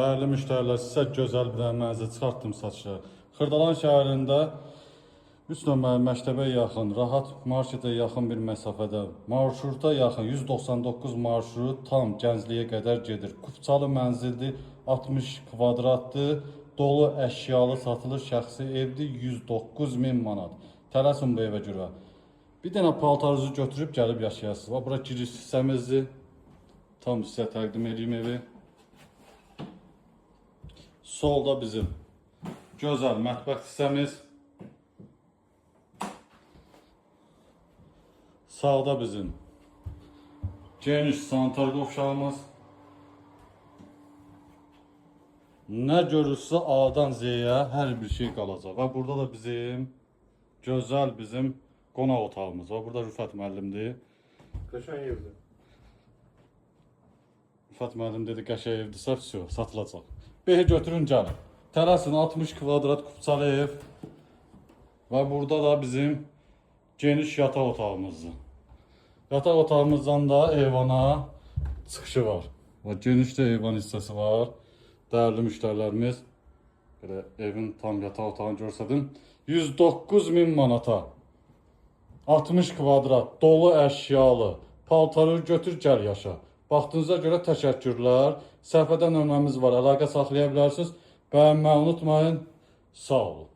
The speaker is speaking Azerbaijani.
Değerli müşteriler, sizə gözəl bir mənzil çıxartdım satışa. Xırdalan şəhərində 3 nömrəli məktəbə yaxın, rahat marketə yaxın bir məsafədə, marşruta yaxın 199 marşrut tam Gəncliyə qədər gedir. Kupçalı mənzildir, 60 kvadratdır, dolu əşyalı satılır, şəxsi evdir, 109.000 manat. Tələsin bu evə görə. Bir dənə paltarınızı götürüb gəlib yaşayasınız. Bura giriş hissəmizdir. Tam sizə təqdim edeyim evi. Solda bizim gözəl mətbəx hissəmiz. Sağda bizim geniş sanitar qovşağımız. Nə görürsə A'dan Z'yə hər bir şey qalacaq. Və burada da bizim gözəl qonaq otağımız var. Burada Rüfət müəllimdir. Qəşəng evdir. Rüfət müəllim dedi qəşəng evdirsə, satılacaq. Behi götürün gəlin. Tələsin 60 kvadrat kupçalı ev. Və burada da bizim geniş yataq otağımızdır. Yataq otağımızdan da eyvana çıxışı var. Və geniş də eyvan hissəsi var. Dəyərli müştərilərimiz, belə evin tam yataq otağını görsədim. 109.000 manata. 60 kvadrat, dolu əşyalı. Paltarı götür gəl yaşa. Vaxtınıza görə təşəkkürlər. Səhifədə nömrəmiz var, əlaqə saxlaya bilərsiniz. Bəyənməyi unutmayın. Sağ olun.